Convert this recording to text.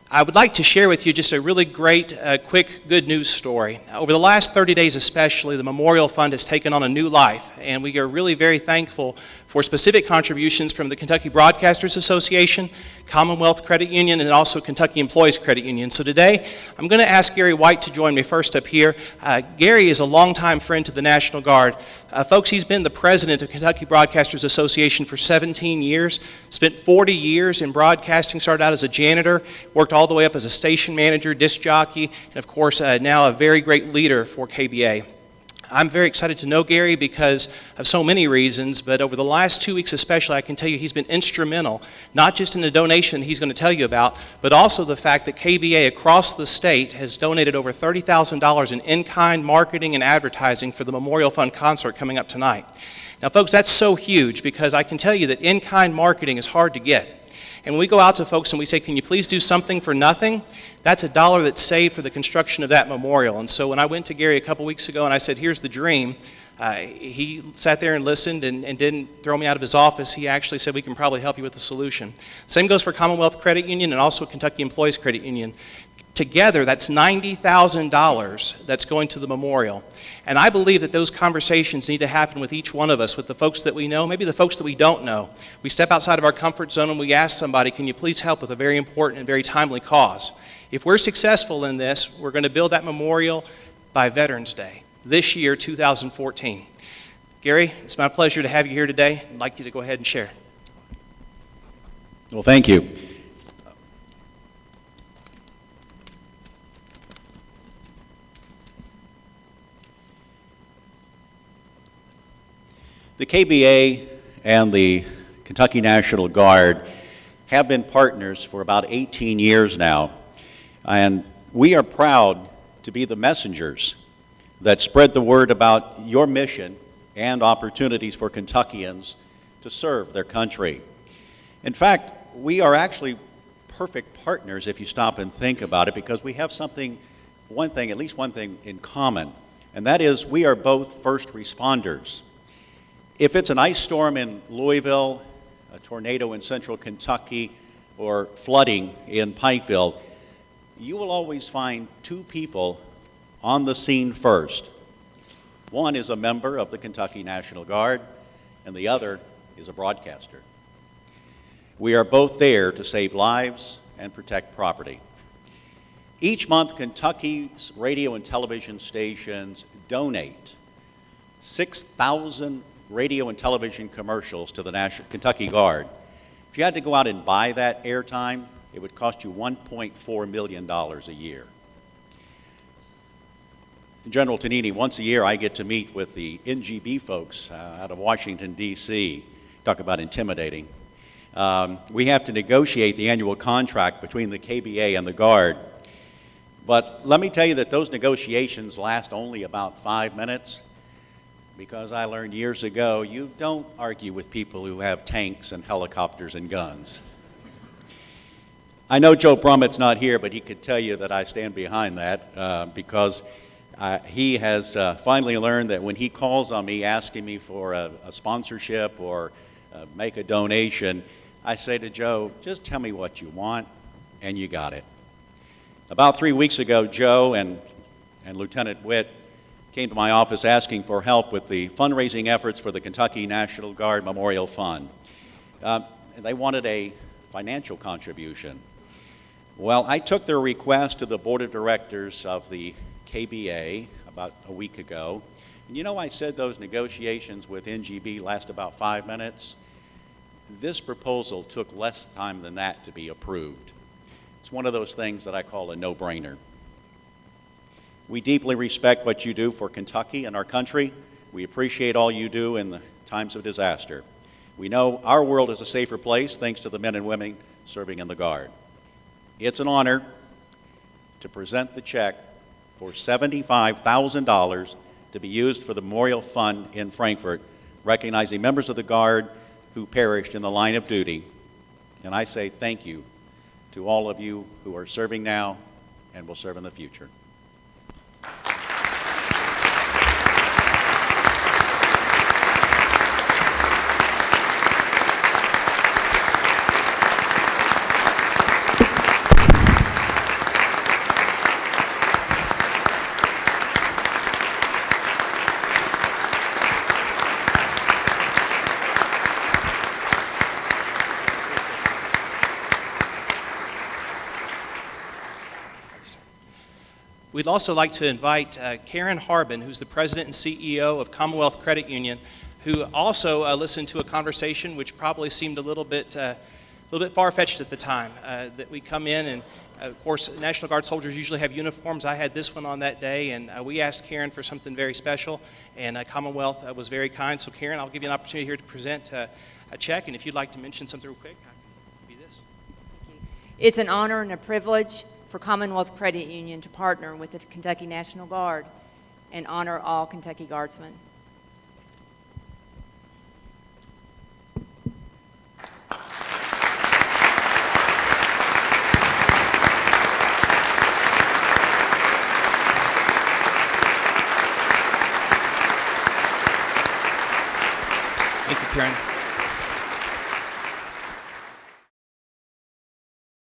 I would like to share with you just a really great, quick, good news story. Over the last 30 days especially, the Memorial Fund has taken on a new life, and we are really very thankful for specific contributions from the Kentucky Broadcasters Association, Commonwealth Credit Union, and also Kentucky Employees Credit Union. So today, I'm going to ask Gary White to join me first up here. Gary is a longtime friend to the National Guard. Folks, he's been the president of Kentucky Broadcasters Association for 17 years, spent 40 years in broadcasting, started out as a janitor, worked all the way up as a station manager, disc jockey, and of course now a very great leader for KBA. I'm very excited to know Gary because of so many reasons, but over the last 2 weeks especially, I can tell you he's been instrumental, not just in the donation he's going to tell you about, but also the fact that KBA across the state has donated over $30,000 in-kind marketing and advertising for the Memorial Fund concert coming up tonight. Now folks, that's so huge because I can tell you that in-kind marketing is hard to get. And when we go out to folks and we say, can you please do something for nothing? That's $1 that's saved for the construction of that memorial. And so when I went to Gary a couple weeks ago and I said, here's the dream, he sat there and listened and didn't throw me out of his office. He actually said, we can probably help you with the solution. Same goes for Commonwealth Credit Union and also Kentucky Employees Credit Union. Together, that's $90,000 that's going to the memorial. And I believe that those conversations need to happen with each one of us, with the folks that we know, maybe the folks that we don't know. We step outside of our comfort zone and we ask somebody, can you please help with a very important and very timely cause? If we're successful in this, we're going to build that memorial by Veterans Day, this year, 2014. Gary, it's my pleasure to have you here today. I'd like you to go ahead and share. Well, thank you. The KBA and the Kentucky National Guard have been partners for about 18 years now, and we are proud to be the messengers that spread the word about your mission and opportunities for Kentuckians to serve their country. In fact, we are actually perfect partners if you stop and think about it, because we have at least one thing in common, and that is we are both first responders. If it's an ice storm in Louisville, a tornado in central Kentucky, or flooding in Pikeville, you will always find two people on the scene first. One is a member of the Kentucky National Guard, and the other is a broadcaster. We are both there to save lives and protect property. Each month, Kentucky's radio and television stations donate 6,000 radio and television commercials to the Kentucky Guard. If you had to go out and buy that airtime, it would cost you $1.4 million a year. General Tonini, once a year I get to meet with the NGB folks out of Washington, D.C. Talk about intimidating. We have to negotiate the annual contract between the KBA and the Guard. But let me tell you that those negotiations last only about 5 minutes, because I learned years ago, you don't argue with people who have tanks and helicopters and guns. I know Joe Brummett's not here, but he could tell you that I stand behind that because he has finally learned that when he calls on me asking me for a sponsorship or make a donation, I say to Joe, just tell me what you want, and you got it. About 3 weeks ago, Joe and Lieutenant Witt came to my office asking for help with the fundraising efforts for the Kentucky National Guard Memorial Fund. They wanted a financial contribution. Well, I took their request to the board of directors of the KBA about a week ago. And you know, I said those negotiations with NGB last about 5 minutes. This proposal took less time than that to be approved. It's one of those things that I call a no-brainer. We deeply respect what you do for Kentucky and our country. We appreciate all you do in the times of disaster. We know our world is a safer place thanks to the men and women serving in the Guard. It's an honor to present the check for $75,000 to be used for the Memorial Fund in Frankfort, recognizing members of the Guard who perished in the line of duty. And I say thank you to all of you who are serving now and will serve in the future. We'd also like to invite Karen Harbin, who's the president and CEO of Commonwealth Credit Union, who also listened to a conversation which probably seemed a little bit far-fetched at the time, that we come in and, of course, National Guard soldiers usually have uniforms. I had this one on that day, and we asked Karen for something very special, and Commonwealth was very kind. So, Karen, I'll give you an opportunity here to present a check, and if you'd like to mention something real quick, I can give you this. Thank you. It's an honor and a privilege for Commonwealth Credit Union to partner with the Kentucky National Guard and honor all Kentucky Guardsmen. Thank you, Karen.